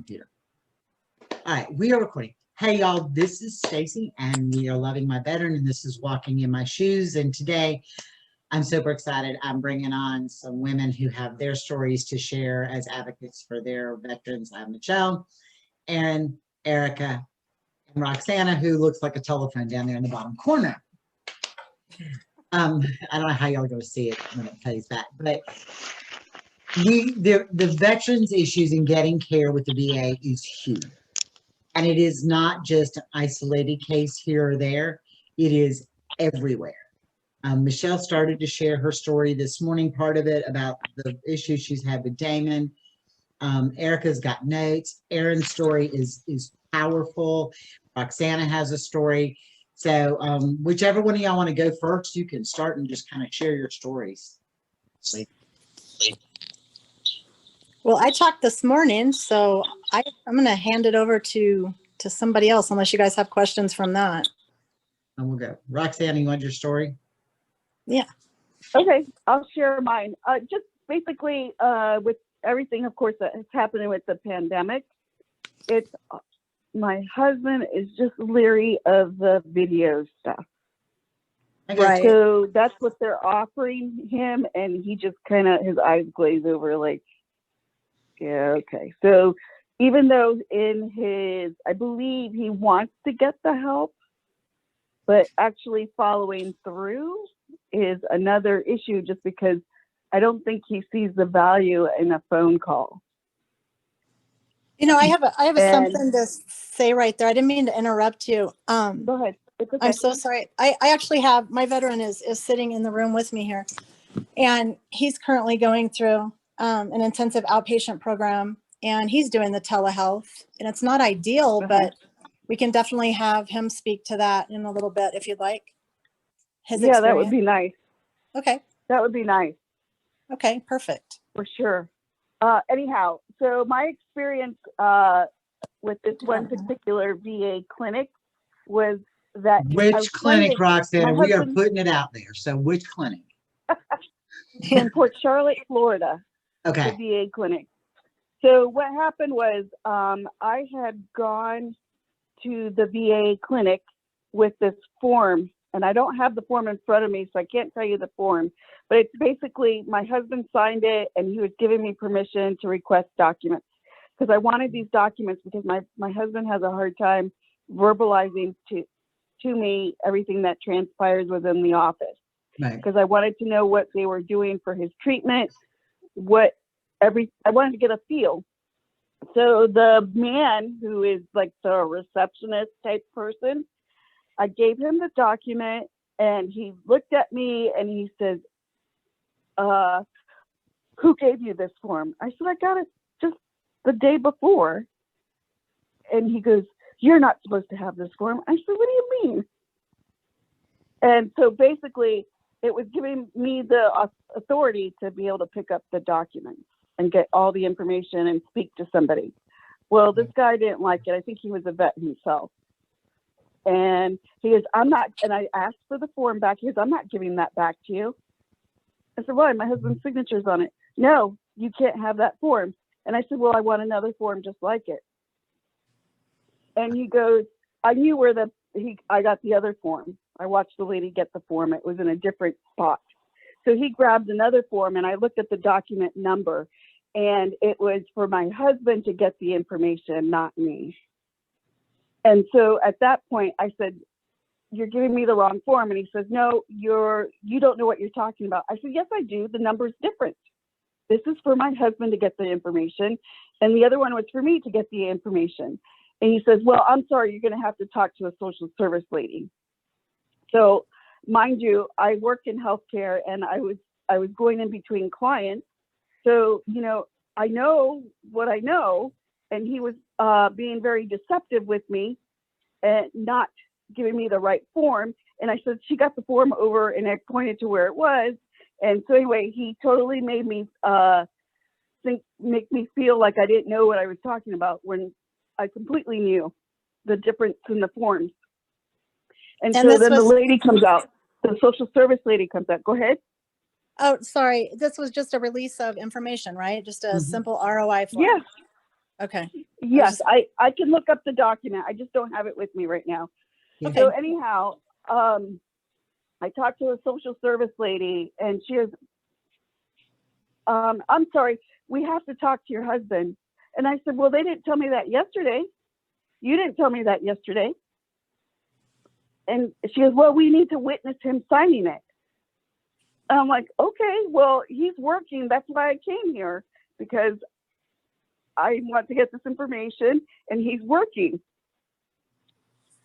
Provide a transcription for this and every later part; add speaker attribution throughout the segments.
Speaker 1: computer. All right, we are recording. Hey, y'all, this is Stacy, and we are Loving My Veteran, and this is Walking in My Shoes. And today, I'm super excited. I'm bringing on some women who have their stories to share as advocates for their veterans. I have Michelle, Erin, Erica, and Roxana, who looks like a telephone down there in the bottom corner. I don't know how y'all are going to see it when it plays back, but the veterans' issues in getting care with the VA is huge. And it is not just an isolated case here or there. It is everywhere. Michelle started to share her story this morning, part of it about the issues she's had with Damon. Erica's got notes. Erin's story is powerful. Roxana has a story. So whichever one of y'all want to go first, you can start and just kind of share your stories.
Speaker 2: Well, I talked this morning, so I'm going to hand it over to somebody else, unless you guys have questions from that.
Speaker 1: And we'll go. Roxana, you want your story?
Speaker 2: Yeah.
Speaker 3: Okay, I'll share mine. Just basically with everything, of course, that is happening with the pandemic, it's my husband is just leery of the video stuff.
Speaker 2: Right.
Speaker 3: So that's what they're offering him, and he just kind of, his eyes glaze over like, yeah, okay. So even though in his, I believe he wants to get the help, but actually following through is another issue, just because I don't think he sees the value in a phone call.
Speaker 2: You know, I have something to say right there. I didn't mean to interrupt you.
Speaker 3: Go ahead. It's okay.
Speaker 2: I'm so sorry. I actually have, my veteran is sitting in the room with me here, and he's currently going through an intensive outpatient program, and he's doing the telehealth, and it's not ideal, but we can definitely have him speak to that in a little bit if you'd like.
Speaker 3: Yeah, that would be nice.
Speaker 2: Okay.
Speaker 3: That would be nice.
Speaker 2: Okay, perfect.
Speaker 3: For sure. Anyhow, so my experience with this one particular VA clinic was that
Speaker 1: which clinic, Roxana? We are putting it out there. So which clinic?
Speaker 3: In Port Charlotte, Florida.
Speaker 1: Okay.
Speaker 3: The VA clinic. So what happened was I had gone to the VA clinic with this form, and I don't have the form in front of me, so I can't tell you the form, but it's basically my husband signed it, and he was giving me permission to request documents, because I wanted these documents because my husband has a hard time verbalizing to me everything that transpires within the office.
Speaker 1: Right.
Speaker 3: Because I wanted to know what they were doing for his treatment, I wanted to get a feel. So the man who is like the receptionist type person, I gave him the document, and he looked at me and he says, who gave you this form? I said, I got it just the day before. And he goes, you're not supposed to have this form. I said, what do you mean? And so basically it was giving me the authority to be able to pick up the documents and get all the information and speak to somebody. Well, this guy didn't like it. I think he was a vet himself. And he goes, I'm not, and I asked for the form back. He goes, I'm not giving that back to you. I said, why? My husband's signature's on it. No, you can't have that form. And I said, well, I want another form just like it. And he goes, I knew where I got the other form. I watched the lady get the form. It was in a different spot. So he grabbed another form, and I looked at the document number, and it was for my husband to get the information, not me. And so at that point I said, you're giving me the wrong form. And he says, no, you don't know what you're talking about. I said, yes, I do. The number's different. This is for my husband to get the information, and the other one was for me to get the information. And he says, well, I'm sorry, you're going to have to talk to a social service lady. So mind you, I work in healthcare, and I was going in between clients. So, you know what I know, and he was being very deceptive with me and not giving me the right form. And I said, she got the form over, and I pointed to where it was. And so anyway, he totally made me make me feel like I didn't know what I was talking about, when I completely knew the difference in the forms. And so then the lady comes out, the social service lady comes out. Go ahead.
Speaker 2: Oh, sorry. This was just a release of information, right? Just a simple ROI form.
Speaker 3: Yes.
Speaker 2: Okay.
Speaker 3: Yes, I can look up the document. I just don't have it with me right now.
Speaker 2: Okay.
Speaker 3: So anyhow, I talked to a social service lady, and she is, I'm sorry, we have to talk to your husband. And I said, well, they didn't tell me that yesterday. You didn't tell me that yesterday. And she goes, well, we need to witness him signing it. And I'm like, okay, well, he's working. That's why I came here, because I want to get this information and he's working.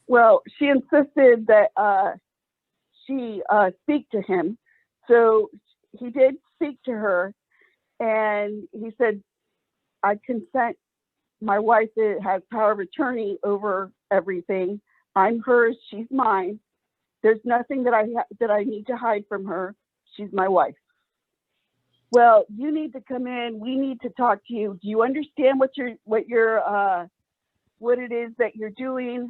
Speaker 3: Well, she insisted that she speak to him. So he did speak to her, and he said, I consent. My wife has power of attorney over everything. I'm hers, she's mine. There's nothing that I need to hide from her. She's my wife. Well, you need to come in. We need to talk to you. Do you understand what it is that you're doing?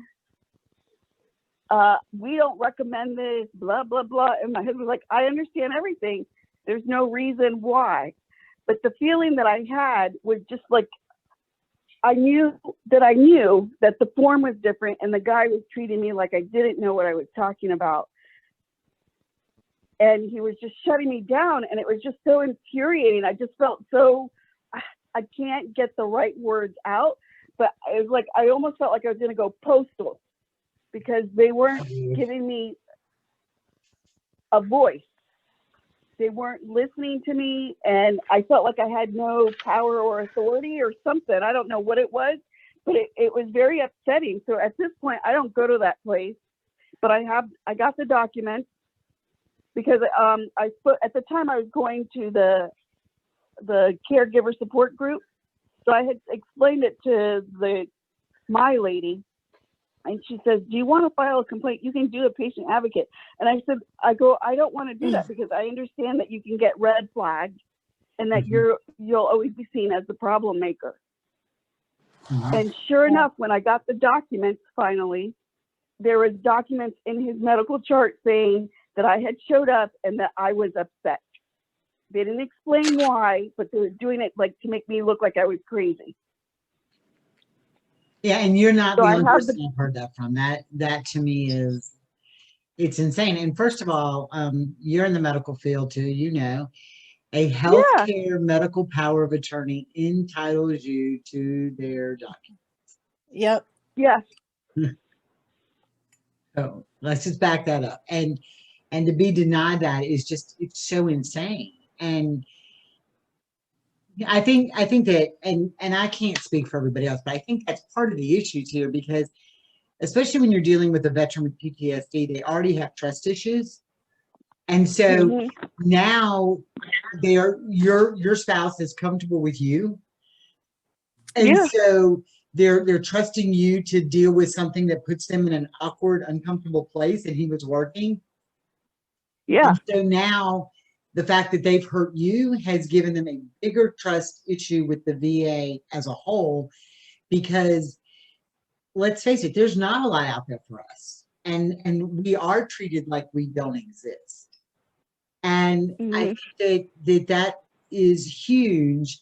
Speaker 3: We don't recommend this, blah, blah, blah. And my husband was like, I understand everything. There's no reason why. But the feeling that I had was just like, I knew that the form was different, and the guy was treating me like I didn't know what I was talking about. And he was just shutting me down, and it was just so infuriating. I just felt so, I can't get the right words out, but it was like, I almost felt like I was going to go postal, because they weren't giving me a voice. They weren't listening to me, and I felt like I had no power or authority or something. I don't know what it was, but it was very upsetting. So at this point, I don't go to that place, but I got the documents, because at the time I was going to the caregiver support group. So I had explained it to my lady, and she says, do you want to file a complaint? You can do a patient advocate. And I said, I don't want to do that, because I understand that you can get red flagged, and that you'll always be seen as the problem maker. And sure enough, when I got the documents, finally, there was documents in his medical chart saying that I had showed up and that I was upset. They didn't explain why, but they were doing it like to make me look like I was crazy.
Speaker 1: Yeah, and you're not
Speaker 3: So
Speaker 1: the
Speaker 3: I
Speaker 1: only
Speaker 3: have
Speaker 1: person I've heard that from. That to me it's insane. And first of all, you're in the medical field too, you know. A healthcare medical power of attorney entitles you to their documents.
Speaker 2: Yep.
Speaker 3: Yes.
Speaker 1: So let's just back that up. And to be denied that is just, it's so insane. And I think that, and I can't speak for everybody else, but I think that's part of the issues here, because especially when you're dealing with a veteran with PTSD, they already have trust issues. And so now your spouse is comfortable with you. And so they're trusting you to deal with something that puts them in an awkward, uncomfortable place, and he was working.
Speaker 3: Yeah.
Speaker 1: And so now the fact that they've hurt you has given them a bigger trust issue with the VA as a whole, because let's face it, there's not a lot out there for us. And we are treated like we don't exist. And I think that is huge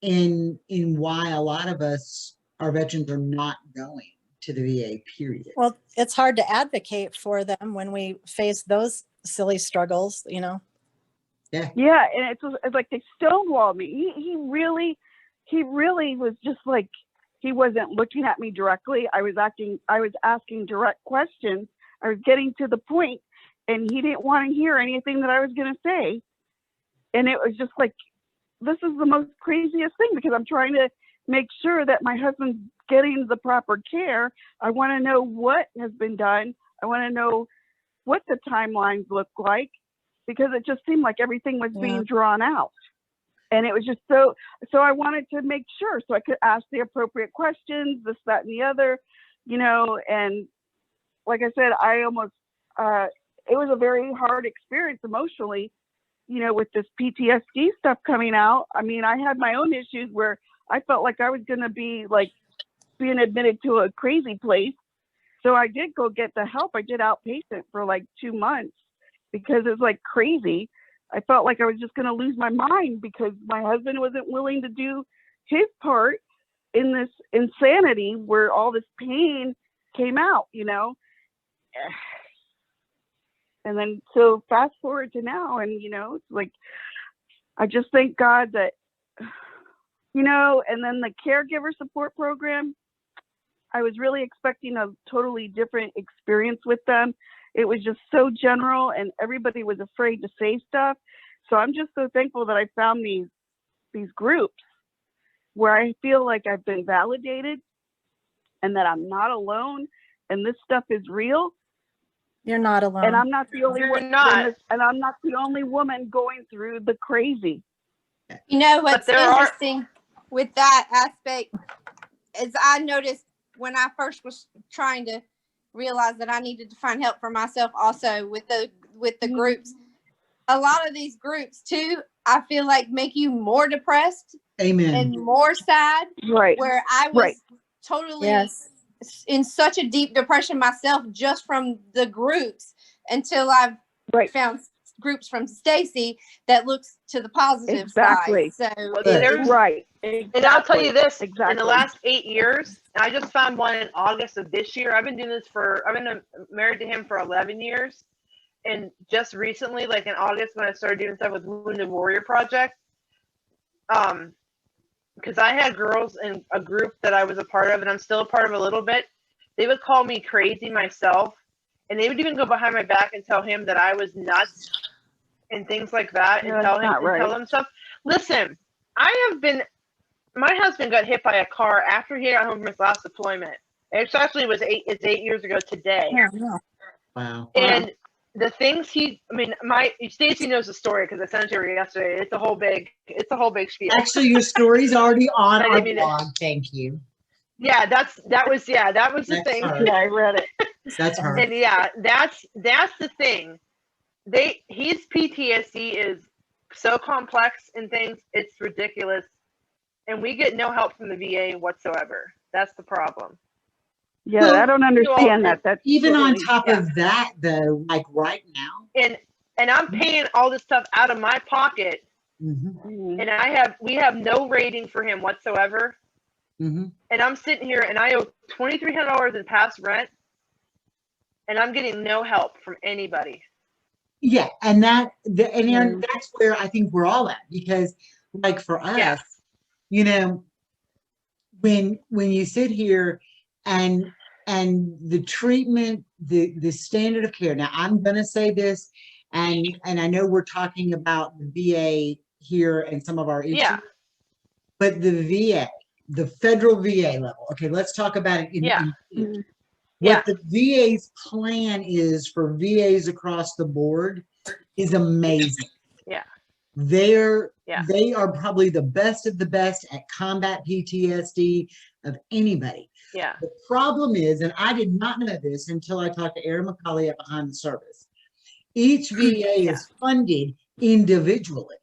Speaker 1: in why a lot of us, our veterans, are not going to the VA, period.
Speaker 2: Well, it's hard to advocate for them when we face those silly struggles, you know?
Speaker 3: Yeah. And it's like they stonewalled me. He really was just like, he wasn't looking at me directly. I was asking direct questions. I was getting to the point, and he didn't want to hear anything that I was going to say. And it was just like, this is the most craziest thing, because I'm trying to make sure that my husband's getting the proper care. I want to know what has been done. I want to know what the timelines look like, because it just seemed like everything was being drawn out. And it was just so I wanted to make sure so I could ask the appropriate questions, this, that, and the other, you know. And like I said, I almost, it was a very hard experience emotionally, you know, with this PTSD stuff coming out. I mean, I had my own issues where I felt like I was going to be like being admitted to a crazy place. So I did go get the help. I did outpatient for like 2 months, because it was like crazy. I felt like I was just going to lose my mind, because my husband wasn't willing to do his part. in this insanity where all this pain came out, you know. And then so fast forward to now, and you know, it's like I just thank God that, you know. And then the caregiver support program, I was really expecting a totally different experience with them. It was just so general, and everybody was afraid to say stuff. So I'm just so thankful that I found these groups where I feel like I've been validated and that I'm not alone, and this stuff is real.
Speaker 2: You're not alone.
Speaker 3: And I'm not the only
Speaker 4: You're
Speaker 3: one.
Speaker 4: not.
Speaker 3: And I'm not the only woman going through the crazy.
Speaker 5: You know what's
Speaker 4: there are-
Speaker 5: interesting with that aspect is I noticed when I first was trying to realize that I needed to find help for myself also with the groups. A lot of these groups too, I feel like make you more depressed
Speaker 1: Amen.
Speaker 5: and more sad,
Speaker 3: Right.
Speaker 5: where I was
Speaker 3: Right.
Speaker 5: totally
Speaker 2: Yes.
Speaker 5: in such a deep depression myself just from the groups until I've
Speaker 3: Right.
Speaker 5: found groups from Stacy that looks to the positive
Speaker 3: Exactly.
Speaker 5: side. So
Speaker 4: Well,
Speaker 1: Yeah.
Speaker 4: there's-
Speaker 3: Right.
Speaker 4: And I'll tell you this, in
Speaker 3: Exactly.
Speaker 4: the last 8 years, and I just found one in August of this year. I've been married to him for 11 years. And just recently, like in August, when I started doing stuff with Wounded Warrior Project, because I had girls in a group that I was a part of, and I'm still a part of a little bit, they would call me crazy myself. And they would even go behind my back and tell him that I was nuts and things like that, and
Speaker 3: No,
Speaker 4: tell
Speaker 3: that's not
Speaker 4: him and tell
Speaker 3: right.
Speaker 4: him stuff. Listen, my husband got hit by a car after he got home from his last deployment. It's 8 years ago today.
Speaker 2: Yeah.
Speaker 1: Wow.
Speaker 4: And the things Stacy knows the story because I sent it to her yesterday. It's a whole big spiel.
Speaker 1: Actually, your story's already on
Speaker 4: I
Speaker 1: our
Speaker 4: mean,
Speaker 1: blog. Thank you.
Speaker 4: Yeah, that was the
Speaker 1: That's
Speaker 4: thing.
Speaker 1: her.
Speaker 3: Yeah, I read it.
Speaker 1: That's her.
Speaker 4: And yeah, that's the thing. His PTSD is so complex and things, it's ridiculous. And we get no help from the VA whatsoever. That's the problem.
Speaker 3: Yeah,
Speaker 1: Well,
Speaker 3: I don't understand that. That's
Speaker 1: Even on
Speaker 3: totally-
Speaker 1: top
Speaker 4: yeah.
Speaker 1: of that, though, like right now.
Speaker 4: And I'm paying all this stuff out of my pocket,
Speaker 1: Mhm,
Speaker 3: Mhm.
Speaker 4: and we have no rating for him whatsoever.
Speaker 1: mhm.
Speaker 4: And I'm sitting here and I owe $2,300 in past rent, and I'm getting no help from anybody.
Speaker 1: Yeah, and
Speaker 3: Mhm.
Speaker 1: that's where I think we're all at, because like for us,
Speaker 4: Yes.
Speaker 1: you know, when you sit here and the treatment, the standard of care. Now I'm gonna say this, and I know we're talking about the VA here and some of our issues,
Speaker 4: Yeah.
Speaker 1: but the VA, the federal VA level. Okay, let's talk about it
Speaker 4: Yeah.
Speaker 3: Mhm.
Speaker 1: what the VA's plan is for VAs across the board is amazing.
Speaker 4: Yeah.
Speaker 1: They are
Speaker 4: Yeah.
Speaker 1: probably the best of the best at combat PTSD of anybody.
Speaker 4: Yeah.
Speaker 1: The problem is, and I did not know this until I talked to Erin McCauley at Behind the Service, each VA
Speaker 4: Yeah.
Speaker 1: is funded individually.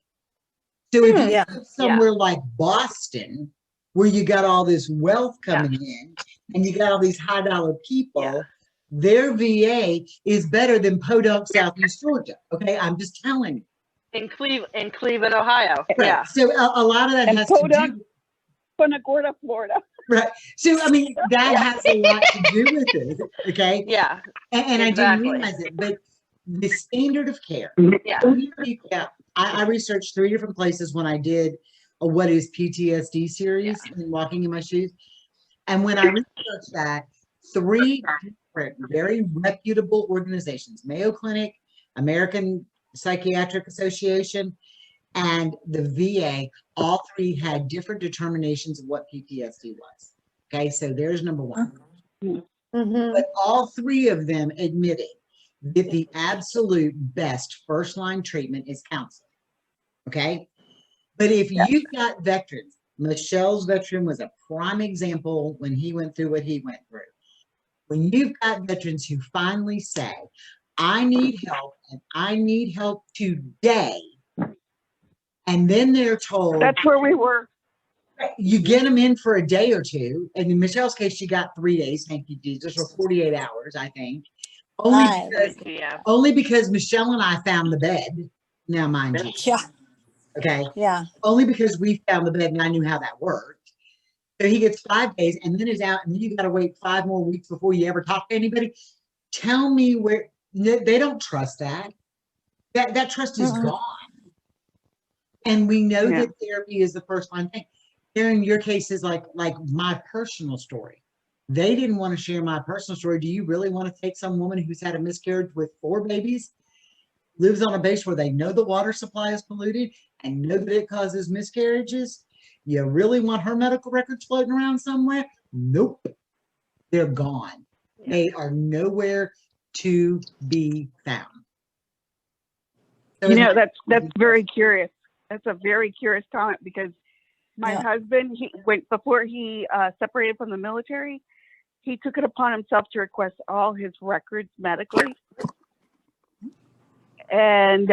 Speaker 1: So if you
Speaker 2: Yeah.
Speaker 1: live somewhere like Boston, where you got all this wealth
Speaker 4: Yeah.
Speaker 1: coming in and you got all these high dollar people,
Speaker 4: Yeah.
Speaker 1: their VA is better than Podunk, Southeast Georgia. Okay, I'm just telling you.
Speaker 4: In Cleveland, Ohio.
Speaker 1: Right.
Speaker 4: Yeah.
Speaker 1: So a lot of that
Speaker 3: And
Speaker 1: has to
Speaker 3: Podunk-
Speaker 1: do.
Speaker 3: Punta Gorda, Florida.
Speaker 1: Right. So I mean, that
Speaker 4: Yeah.
Speaker 1: has a lot to do with it. Okay.
Speaker 4: Yeah.
Speaker 1: And I
Speaker 4: Exactly.
Speaker 1: didn't realize it, but the standard of care.
Speaker 4: Yeah.
Speaker 1: I researched 3 different places when I did a What is PTSD series and Walking in My Shoes. And when I researched that, 3 different, very reputable organizations, Mayo Clinic, American Psychiatric Association, and the VA, all 3 had different determinations of what PTSD was. Okay, so there's number 1.
Speaker 2: Mhm.
Speaker 1: But all 3 of them admitted that the absolute best first line treatment is counseling. Okay. But if you've got veterans, Michelle's veteran was a prime example when he went through what he went through. When you've got veterans who finally say, I need help and I need help today. And then they're told,
Speaker 3: That's where we were.
Speaker 1: you get them in for a day or two. And in Michelle's case, she got 3 days, thank you, Jesus, or 48 hours, I think.
Speaker 2: Nice.
Speaker 4: Yeah.
Speaker 1: Only because Michelle and I found the bed. Now, mind you,
Speaker 2: Yeah.
Speaker 1: okay,
Speaker 2: Yeah.
Speaker 1: only because we found the bed and I knew how that worked. So he gets 5 days and then is out, and then you got to wait 5 more weeks before you ever talk to anybody. Tell me where they don't trust that. That trust is
Speaker 2: Mm-mm.
Speaker 1: gone. And we know
Speaker 3: Yeah.
Speaker 1: that therapy is the first line thing. In your case is like my personal story. They didn't want to share my personal story. Do you really want to take some woman who's had a miscarriage with 4 babies, lives on a base where they know the water supply is polluted and know that it causes miscarriages? You really want her medical records floating around somewhere? Nope. They're gone.
Speaker 4: Yeah.
Speaker 1: They are nowhere to be found. So
Speaker 3: You
Speaker 1: it's
Speaker 3: know,
Speaker 1: not-
Speaker 3: that's very curious. That's a very curious comment because my
Speaker 2: Yeah.
Speaker 3: husband, he went before he separated from the military. He took it upon himself to request all his records medically, and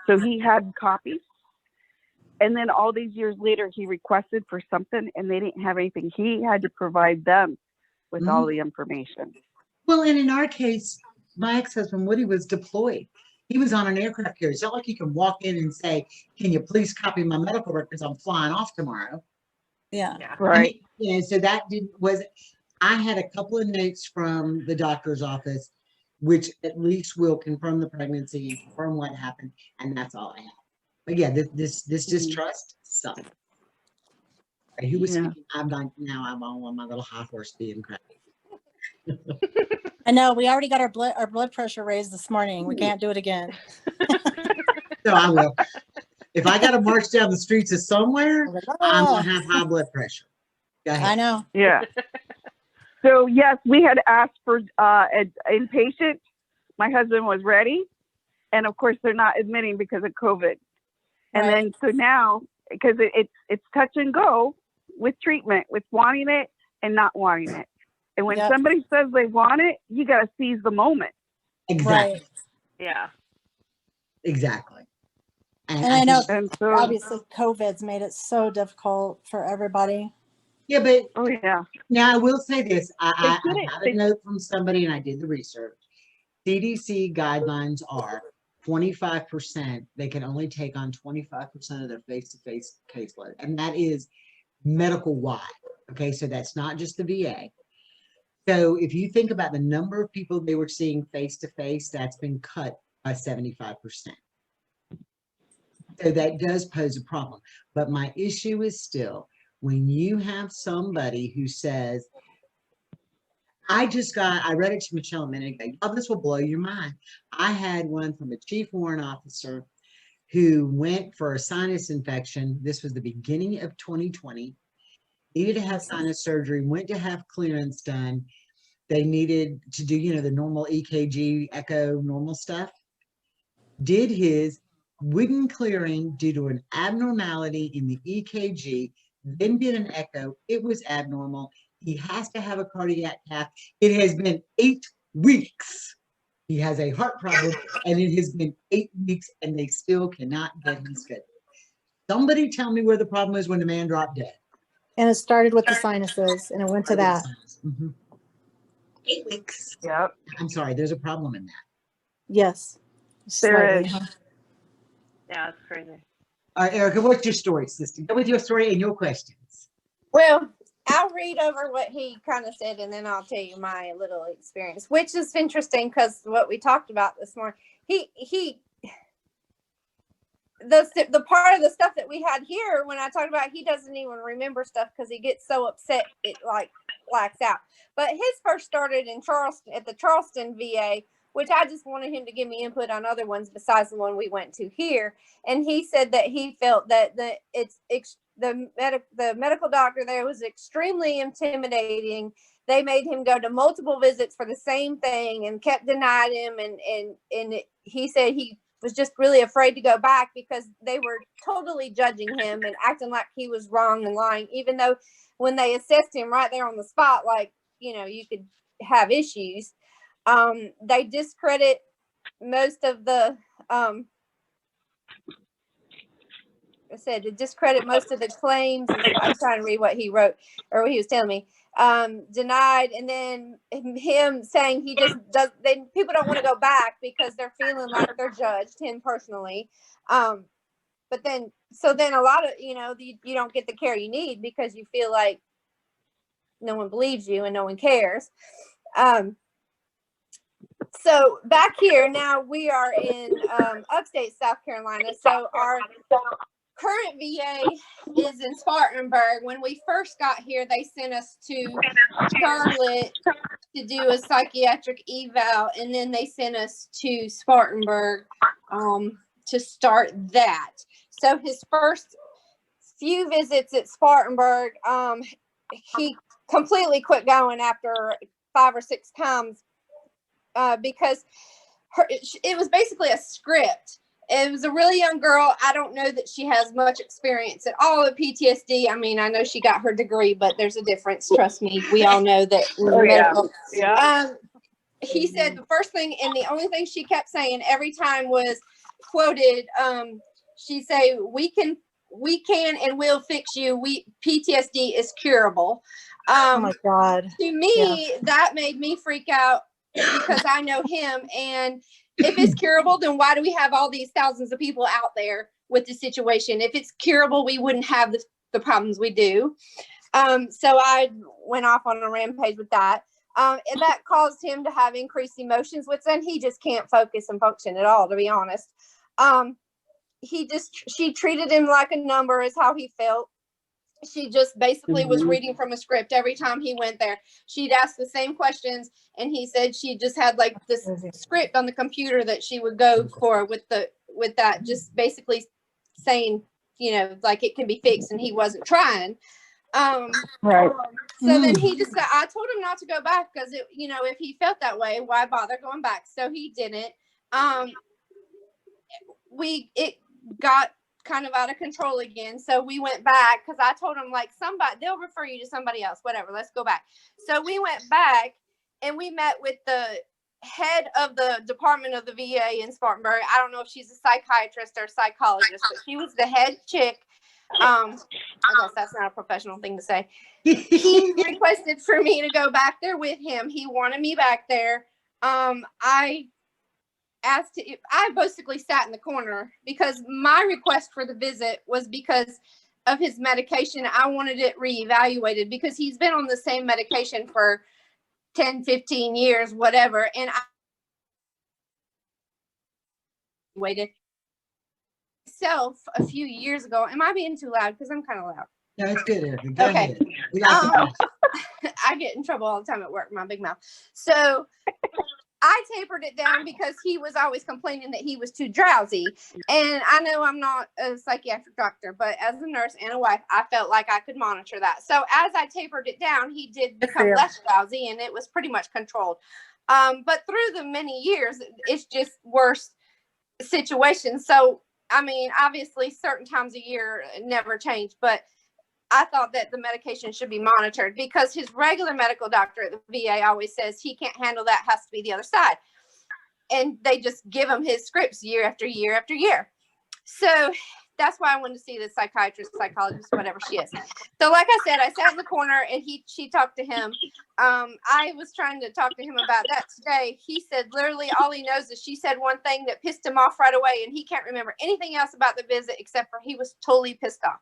Speaker 3: so he had copies. And then all these years later, he requested for something, and they didn't have anything. He had to provide them with all the information.
Speaker 1: Well, and in our case, my ex-husband Woody was deployed. He was on an aircraft carrier. It's not like you can walk in and say, "Can you please copy my medical records? I'm flying off tomorrow."
Speaker 2: Yeah.
Speaker 4: Yeah.
Speaker 3: Right.
Speaker 1: You know, so that was. I had a couple of notes from the doctor's office, which at least will confirm the pregnancy and confirm what happened, and that's all I have. But yeah, this distrust sucks. Who was
Speaker 3: Yeah.
Speaker 1: speaking? I'm all on my little high horse being crappy.
Speaker 2: I know, we already got our blood pressure raised this morning. We can't do it again.
Speaker 1: So I will. If I got to march down the streets of somewhere, I'm
Speaker 2: Oh,
Speaker 1: gonna have high blood pressure. Go
Speaker 2: I
Speaker 1: ahead.
Speaker 2: know.
Speaker 3: Yeah. So yes, we had asked for an inpatient. My husband was ready, and of course they're not admitting because of COVID. And
Speaker 2: Right.
Speaker 3: then so now, because it's touch and go with treatment, with wanting it and not wanting it. And when
Speaker 2: Yep.
Speaker 3: somebody says they want it, you got to seize the moment.
Speaker 1: Exactly.
Speaker 2: Right.
Speaker 4: Yeah.
Speaker 1: Exactly.
Speaker 2: And I know
Speaker 3: And so,
Speaker 2: obviously COVID's made it so difficult for everybody.
Speaker 1: Yeah, but
Speaker 3: oh yeah,
Speaker 1: now I will say this. I
Speaker 3: They did it.
Speaker 1: got a note from somebody and I did the research. CDC guidelines are 25%. They can only take on 25% of their face-to-face caseload. And that is medical wide. Okay, so that's not just the VA. So if you think about the number of people they were seeing face-to-face, that's been cut by 75%. So that does pose a problem. But my issue is still when you have somebody who says, I read it to Michelle a minute ago. Oh, this will blow your mind. I had one from a chief warrant officer who went for a sinus infection. This was the beginning of 2020. Needed to have sinus surgery, went to have clearance done. They needed to do, the normal EKG, echo, normal stuff. Did his wouldn't clearing due to an abnormality in the EKG, then did an echo. It was abnormal. He has to have a cardiac cath. It has been 8 weeks. He has a heart problem, and it has been 8 weeks, and they still cannot get him scheduled. Somebody tell me where the problem is when the man dropped dead.
Speaker 2: And it started with the sinuses and it went to that.
Speaker 1: Mhm. 8 weeks.
Speaker 3: yeah.
Speaker 1: I'm sorry, there's a problem in that.
Speaker 2: Yes.
Speaker 3: There
Speaker 2: Slightly,
Speaker 3: is.
Speaker 2: huh?
Speaker 4: Yeah, it's crazy.
Speaker 1: All right, Erica, what's your story, sister? Go with your story and your questions.
Speaker 5: Well, I'll read over what he kind of said, and then I'll tell you my little experience, which is interesting because what we talked about this morning. The part of the stuff that we had here when I talked about, he doesn't even remember stuff because he gets so upset it like blacks out. But his first started in Charleston at the Charleston VA, which I just wanted him to give me input on other ones besides the one we went to here. And he said that he felt that the medical doctor there was extremely intimidating. They made him go to multiple visits for the same thing and kept denying him. And he said he was just really afraid to go back because they were totally judging him and acting like he was wrong and lying, even though when they assessed him right there on the spot, like, you could have issues. They discredit most of the, to discredit most of the claims. I'm trying to read what he wrote or what he was telling me. Denied, and then him saying he just does. Then people don't want to go back because they're feeling like they're judged, him personally. But then a lot of you don't get the care you need because you feel like no one believes you and no one cares. So back here now, we are in upstate South Carolina. So our current VA is in Spartanburg. When we first got here, they sent us to Charlotte to do a psychiatric eval, and then they sent us to Spartanburg to start that. So his first few visits at Spartanburg, he completely quit going after 5 or 6 times because it was basically a script. It was a really young girl. I don't know that she has much experience at all with PTSD. I mean, I know she got her degree, but there's a difference. Trust me. We all know that. Medical.
Speaker 3: Yeah.
Speaker 5: He said the first thing and the only thing she kept saying every time was quoted. She say, "We can and will fix you. PTSD is curable."
Speaker 2: Oh my God.
Speaker 5: To me, that made me freak out because I know him, and if it's curable, then why do we have all these thousands of people out there with the situation? If it's curable, we wouldn't have the problems we do. So I went off on a rampage with that. And that caused him to have increased emotions, which then he just can't focus and function at all, to be honest. She treated him like a number is how he felt. She just basically was reading from a script every time he went there. She'd ask the same questions, and he said she just had like this script on the computer that she would go for with that, just basically saying, you know, like it can be fixed, and he wasn't trying.
Speaker 3: Right.
Speaker 5: So then he just, I told him not to go back because you know, if he felt that way, why bother going back? So he didn't. It got kind of out of control again. So we went back because I told him like they'll refer you to somebody else, whatever, let's go back. So we went back and we met with the head of the department of the VA in Spartanburg. I don't know if she's a psychiatrist or psychologist, but she was the head chick. I guess that's not a professional thing to say. He requested for me to go back there with him. He wanted me back there. I basically sat in the corner because my request for the visit was because of his medication. I wanted it reevaluated because he's been on the same medication for 10, 15 years, whatever. And I waited myself a few years ago. Am I being too loud? Because I'm kind of loud.
Speaker 1: No, it's good, Erica. Go
Speaker 5: Okay.
Speaker 1: ahead. We like
Speaker 5: I get in trouble all the time at work, my big mouth. So I tapered it down because he was always complaining that he was too drowsy. And I know I'm not a psychiatric doctor, but as a nurse and a wife, I felt like I could monitor that. So as I tapered it down, he did become less drowsy and it was pretty much controlled. But through the many years, it's just worse situations. So, I mean, obviously certain times a year never change, but I thought that the medication should be monitored because his regular medical doctor at the VA always says he can't handle that, has to be the other side. And they just give him his scripts year after year after year. So that's why I wanted to see the psychiatrist, psychologist, whatever she is. So like I said, I sat in the corner and she talked to him. I was trying to talk to him about that today. He said literally all he knows is she said one thing that pissed him off right away, and he can't remember anything else about the visit except for he was totally pissed off.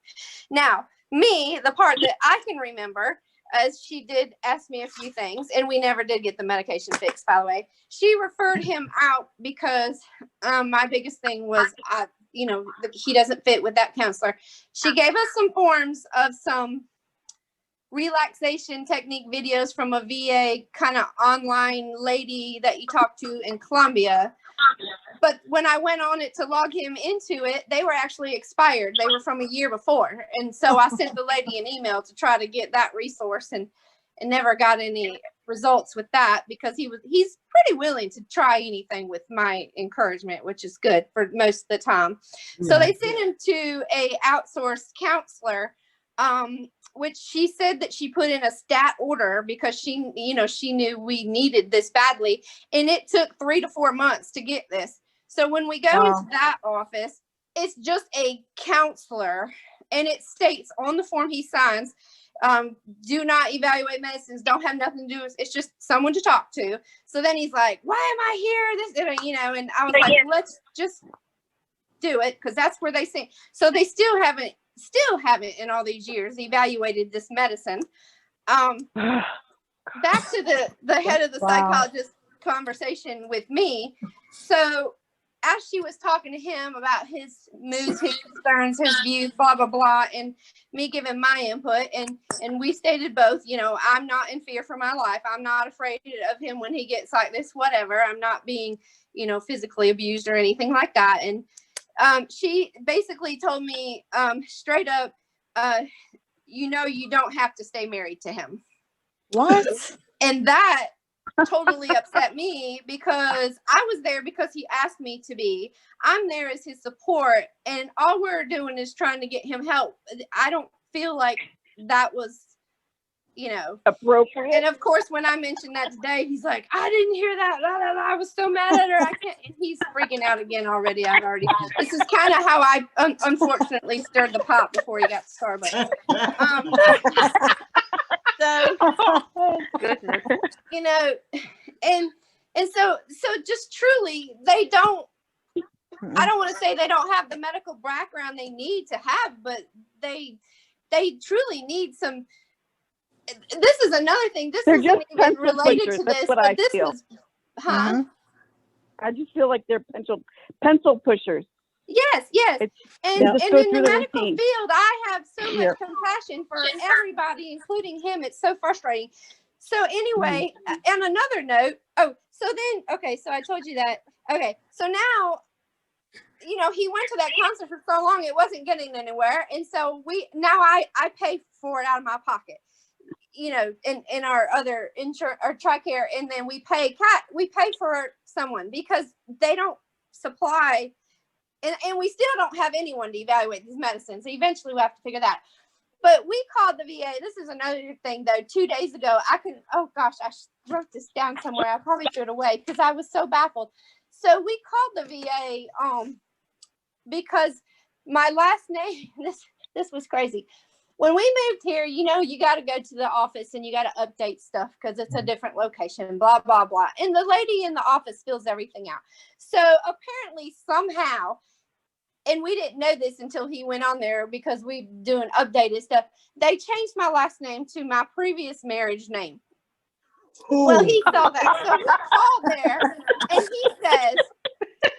Speaker 5: Now, me, the part that I can remember, as she did ask me a few things, and we never did get the medication fixed, by the way. She referred him out because my biggest thing was, he doesn't fit with that counselor. She gave us some forms of some relaxation technique videos from a VA kind of online lady that you talk to in Columbia. But when I went on it to log him into it, they were actually expired. They were from a year before. And so I sent the lady an email to try to get that resource and never got any results with that because he's pretty willing to try anything with my encouragement, which is good for most of the time. Yeah. So they sent him to a outsourced counselor, which she said that she put in a stat order because she knew we needed this badly. And it took 3 to 4 months to get this. So when we go into that office, it's just a counselor, and it states on the form he signs, do not evaluate medicines, don't have nothing to do with it. It's just someone to talk to. So then he's like, why am I here? And I was like, let's just do it, because that's where they say. So they still haven't in all these years evaluated this medicine. back to the head of the
Speaker 2: Wow.
Speaker 5: psychologist conversation with me. So as she was talking to him about his moods, his concerns, his views, blah blah blah, and me giving my input, and we stated both, you know, I'm not in fear for my life. I'm not afraid of him when he gets like this, whatever. I'm not being, you know, physically abused or anything like that. And she basically told me straight up, you know, you don't have to stay married to him.
Speaker 2: What?
Speaker 5: And that totally upset me because I was there because he asked me to be. I'm there as his support, and all we're doing is trying to get him help. I don't feel like that was, you know,
Speaker 3: Appropriate.
Speaker 5: and of course, when I mentioned that today, he's like, I didn't hear that. La, la, la. I was so mad at her. I can't. And he's freaking out again already. This is kind of how I unfortunately stirred the pot before he got to Starbucks. So,
Speaker 4: Goodness.
Speaker 5: you know, and so just truly, they don't, I don't want to say they don't have the medical background they need to have, but they truly need some. This is another thing. This
Speaker 3: They're
Speaker 5: isn't
Speaker 3: just
Speaker 5: even
Speaker 3: pencil
Speaker 5: related
Speaker 3: pushers.
Speaker 5: to
Speaker 3: That's
Speaker 5: this,
Speaker 3: what
Speaker 5: but
Speaker 3: I
Speaker 5: this
Speaker 3: feel.
Speaker 5: was, huh?
Speaker 2: Mhm.
Speaker 3: I just feel like they're pencil pushers.
Speaker 5: Yes, yes.
Speaker 3: It's-
Speaker 5: And,
Speaker 2: Yeah.
Speaker 3: Just
Speaker 5: and
Speaker 3: go
Speaker 5: in
Speaker 3: through
Speaker 5: the
Speaker 3: the
Speaker 5: medical
Speaker 3: routine.
Speaker 5: field, I have so
Speaker 3: Yeah.
Speaker 5: much compassion for everybody, including him. It's so frustrating. So anyway, on another note, so I told you that. Okay, so now, you know, he went to that concert for so long, it wasn't getting anywhere. And so I pay for it out of my pocket, you know, in our other insurance or TRICARE. And then we pay for someone because they don't supply. And we still don't have anyone to evaluate these medicines. So eventually we'll have to figure that out. But we called the VA. This is another thing, though. 2 days ago, I wrote this down somewhere. I probably threw it away because I was so baffled. So we called the VA because my last name, this was crazy. When we moved here, you know, you got to go to the office and you got to update stuff because it's a different location, blah, blah, blah. And the lady in the office fills everything out. So apparently somehow, and we didn't know this until he went on there because we doing updated stuff, they changed my last name to my previous marriage name. Well, he saw that. So we called there and he says,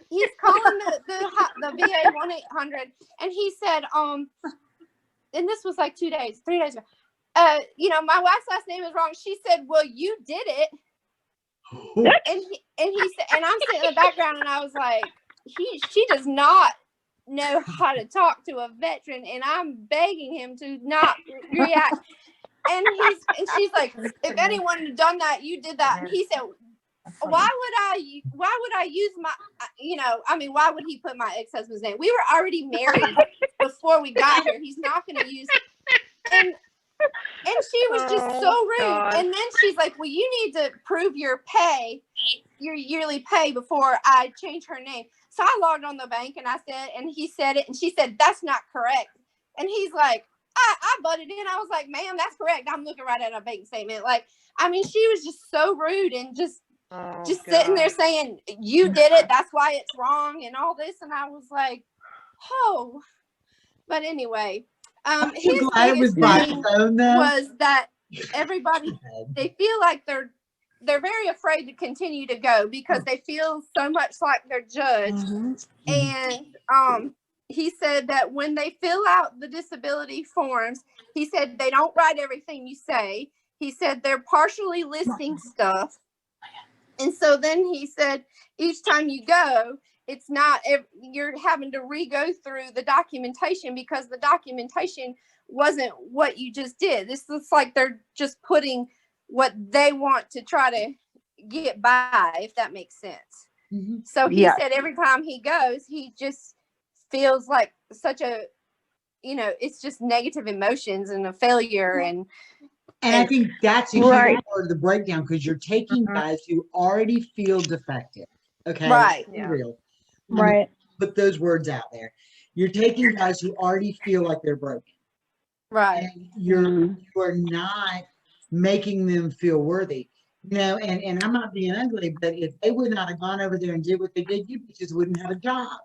Speaker 5: he's calling the VA 1-800, and he said, and this was like 3 days ago. You know, my wife's last name is wrong. She said, well, you did it. And he said, and I'm sitting in the background and I was like, she does not know how to talk to a veteran, and I'm begging him to not react. And she's like, if anyone had done that, you did that. And he said, why would I use my, you know, I mean, why would he put my ex-husband's name? We were already married before we got here. He's not going to use, and she was just so rude.
Speaker 4: God.
Speaker 5: And then she's like, well, you need to prove your yearly pay before I change her name. So I logged on the bank and I said, and he said it, and she said, that's not correct. And he's like, I butted in. I was like, ma'am, that's correct. I'm looking right at a bank statement. Like, I mean, she was just so rude and just sitting there saying, you did it, that's why it's wrong and all this. And I was like, oh. But anyway, his
Speaker 1: glad it was
Speaker 5: biggest
Speaker 1: by
Speaker 5: thing
Speaker 1: phone though.
Speaker 5: was that everybody, they feel like they're very afraid to continue to go because they feel so much like they're judged.
Speaker 2: Mhm.
Speaker 5: And he said that when they fill out the disability forms, he said they don't write everything you say. He said they're partially listing stuff. And so then he said, each time you go, it's not, you're having to re-go through the documentation because the documentation wasn't what you just did. This looks like they're just putting what they want to try to get by, if that makes sense.
Speaker 1: Mhm.
Speaker 5: So he
Speaker 3: Yes.
Speaker 5: said every time he goes, he just feels like such a, you know, it's just negative emotions and a failure. And
Speaker 1: I think that's a huge
Speaker 3: Right.
Speaker 1: part of the breakdown because you're taking
Speaker 2: Mhm.
Speaker 1: guys who already feel defective. Okay.
Speaker 5: Right.
Speaker 1: Let's be
Speaker 4: Yeah.
Speaker 1: real. I mean,
Speaker 2: Right.
Speaker 1: put those words out there. You're taking guys who already feel like they're broken.
Speaker 5: right.
Speaker 1: And you are not making them feel worthy. You know, and I'm not being ugly, but if they would not have gone over there and did what they did, you bitches wouldn't have a job.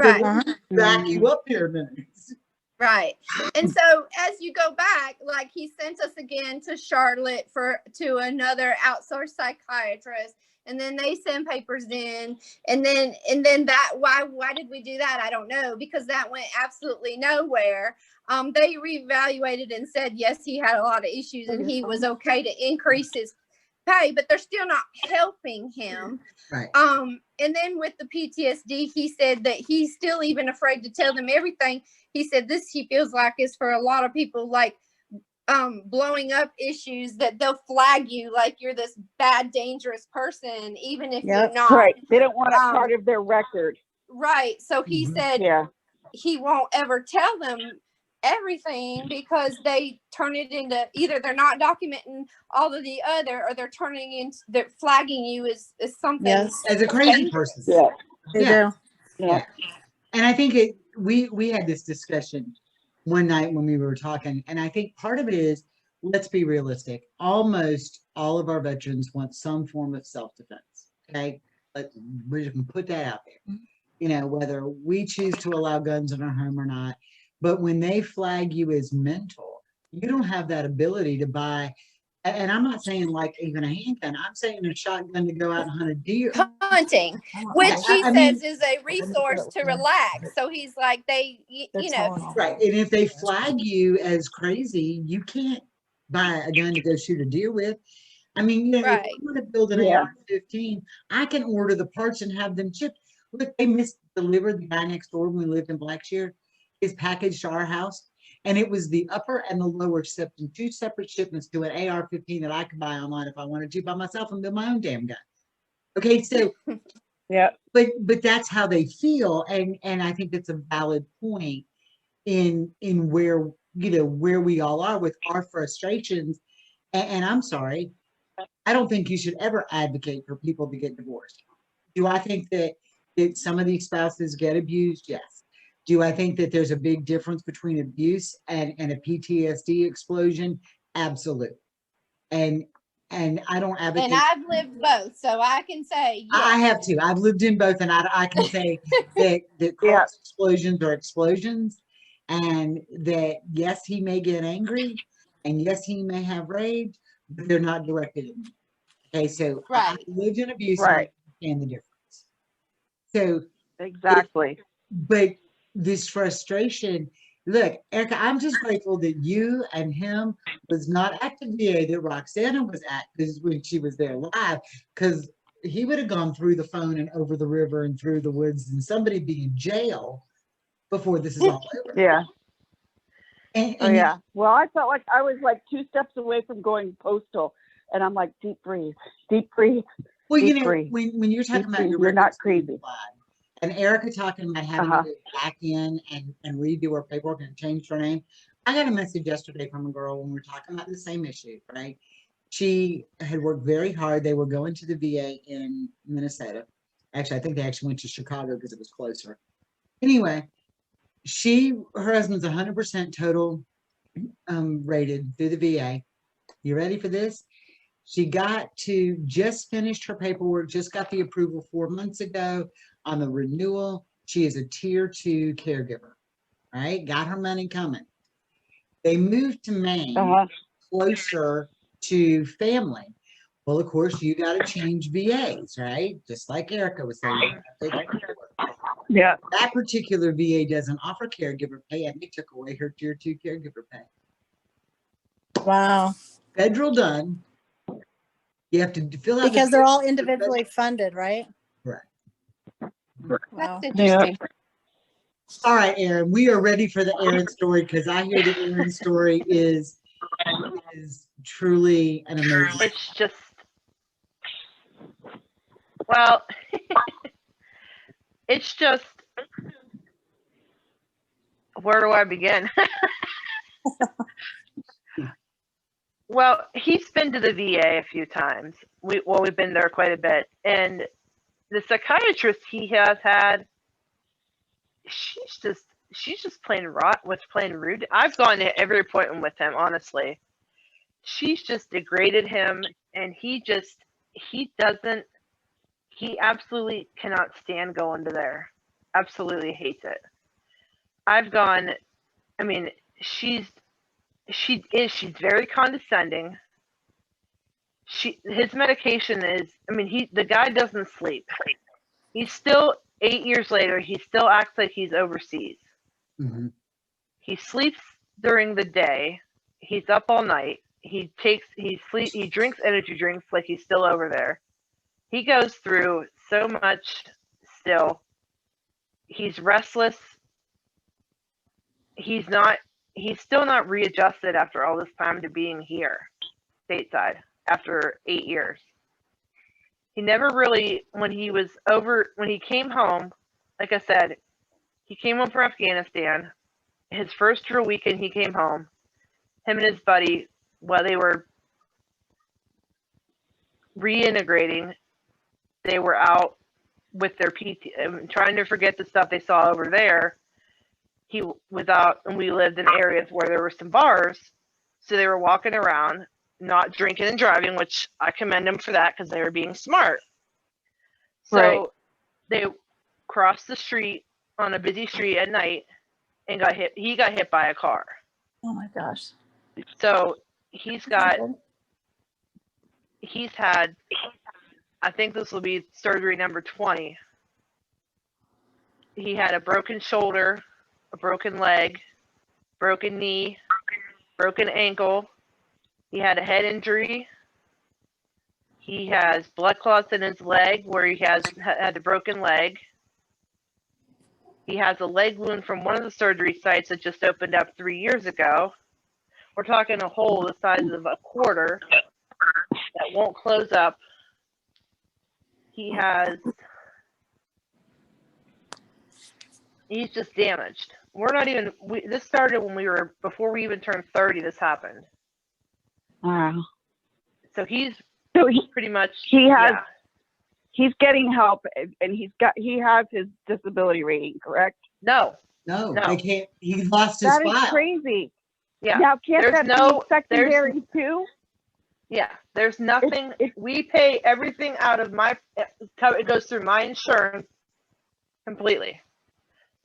Speaker 1: So
Speaker 5: Right.
Speaker 1: let me back you up here a minute.
Speaker 5: Right. And so as you go back, like he sent us again to Charlotte to another outsourced psychiatrist. And then they send papers in. And then that why did we do that? I don't know, because that went absolutely nowhere. They reevaluated and said, yes, he had a lot of issues and he was okay to increase his pay, but they're still not helping him.
Speaker 1: Right.
Speaker 5: And then with the PTSD, he said that he's still even afraid to tell them everything. He said this he feels like is for a lot of people like blowing up issues, that they'll flag you like you're this bad, dangerous person, even if you're not.
Speaker 3: Right. They don't want it part of their record.
Speaker 5: Right. So he said
Speaker 3: Yeah.
Speaker 5: he won't ever tell them everything because they turn it into either they're not documenting all of the other, or they're flagging you as something.
Speaker 2: Yes.
Speaker 1: As a crazy person.
Speaker 3: Yeah.
Speaker 2: They
Speaker 1: Yeah.
Speaker 2: do.
Speaker 3: Yeah.
Speaker 1: And I think we had this discussion one night when we were talking, and I think part of it is, let's be realistic. Almost all of our veterans want some form of self-defense. Okay, but we can put that out there. You know, whether we choose to allow guns in our home or not, but when they flag you as mental, you don't have that ability to buy. And I'm not saying like even a handgun. I'm saying a shotgun to go out and hunt a deer.
Speaker 5: Hunting, which he
Speaker 1: I mean,
Speaker 5: says is a resource to relax. So he's like, you know,
Speaker 1: right. And if they flag you as crazy, you can't buy a gun to go shoot a deer with. I mean, you know,
Speaker 5: right.
Speaker 1: if I want to build an AR-15, I can order the parts and have them shipped. Look, they misdelivered the guy next door when we lived in Blackshear, his package to our house. And it was the upper and the lower except in 2 separate shipments to an AR-15 that I could buy online if I wanted to by myself and build my own damn gun. Okay, so
Speaker 3: yeah,
Speaker 1: but that's how they feel, and I think that's a valid point in where, you know, where we all are with our frustrations. And I'm sorry, I don't think you should ever advocate for people to get divorced. Do I think that some of these spouses get abused? Yes. Do I think that there's a big difference between abuse and a PTSD explosion? Absolutely. And I don't advocate.
Speaker 5: And I've lived both, so I can say yes.
Speaker 1: I have too. I've lived in both, and I can say that cross explosions are explosions, and that yes, he may get angry, and yes, he may have rage, but they're not directed at me. Okay, so I lived in abuse, and I understand the difference. So
Speaker 3: exactly.
Speaker 1: But this frustration, look, Erica, I'm just grateful that you and him was not at the VA that Roxana was at when she was there live, because he would have gone through the phone and over the river and through the woods, and somebody be in jail before this is all over.
Speaker 3: Yeah.
Speaker 1: And
Speaker 3: yeah. Well, I felt like I was like 2 steps away from going postal, and I'm like, deep breathe.
Speaker 1: Well, you know,
Speaker 3: breathe.
Speaker 1: when you're talking about your
Speaker 3: you're not crazy.
Speaker 1: And Erica talking about having to go back in and redo her paperwork and change her name. I got a message yesterday from a girl when we were talking about the same issue, right? She had worked very hard. They were going to the VA in Minnesota. Actually, I think they actually went to Chicago because it was closer. Anyway, her husband's 100% total rated through the VA. You ready for this? She just finished her paperwork, just got the approval 4 months ago on the renewal. She is a tier 2 caregiver, right? Got her money coming. They moved to Maine, closer to family. Well, of course, you got to change VAs, right? Just like Erica was saying.
Speaker 3: Yeah.
Speaker 1: That particular VA doesn't offer caregiver pay, and they took away her tier 2 caregiver pay.
Speaker 2: Wow.
Speaker 1: Federal done. You have to fill out
Speaker 2: because they're all individually funded, right?
Speaker 1: Right.
Speaker 2: Wow.
Speaker 5: That's interesting.
Speaker 1: All right, Aaron, we are ready for the Aaron story, because I hear the Aaron story is truly an amazing.
Speaker 4: It's just, well, it's just, where do I begin? Well, he's been to the VA a few times. We've been there quite a bit, and the psychiatrist he has had, she's just plain rude. I've gone to every appointment with him, honestly. She's just degraded him, and he absolutely cannot stand going to there. Absolutely hates it. I've gone I mean, she's very condescending. His medication is, I mean, the guy doesn't sleep. He's still 8 years later, he still acts like he's overseas.
Speaker 1: Mhm.
Speaker 4: He sleeps during the day. He's up all night. He drinks energy drinks like he's still over there. He goes through so much still. He's restless. He's still not readjusted after all this time to being here stateside after 8 years. He never really, when he came home, like I said, he came home from Afghanistan. His first real weekend he came home, him and his buddy, while they were reintegrating, they were out with their PT, trying to forget the stuff they saw over there. And we lived in areas where there were some bars, so they were walking around, not drinking and driving, which I commend them for that because they were being smart. So
Speaker 3: Right.
Speaker 4: they crossed the street on a busy street at night and got hit. He got hit by a car.
Speaker 2: Oh my gosh.
Speaker 4: So he's had, I think this will be surgery number 20. He had a broken shoulder, a broken leg, broken knee, broken ankle. He had a head injury. He has blood clots in his leg where he had a broken leg. He has a leg wound from one of the surgery sites that just opened up 3 years ago. We're talking a hole the size of a quarter that won't close up. He's just damaged. This started before we even turned 30, this happened.
Speaker 3: Wow.
Speaker 4: So he's
Speaker 3: So
Speaker 4: pretty much,
Speaker 3: he's getting help, and he has his disability rating, correct?
Speaker 4: No,
Speaker 1: No,
Speaker 4: No.
Speaker 1: they can't. He lost his
Speaker 3: That is
Speaker 1: file.
Speaker 3: crazy.
Speaker 4: yeah,
Speaker 3: Now, can't
Speaker 4: There's
Speaker 3: that
Speaker 4: no-
Speaker 3: be secondary too?
Speaker 4: yeah. There's nothing.
Speaker 3: It's-
Speaker 4: We pay everything out of it goes through my insurance completely.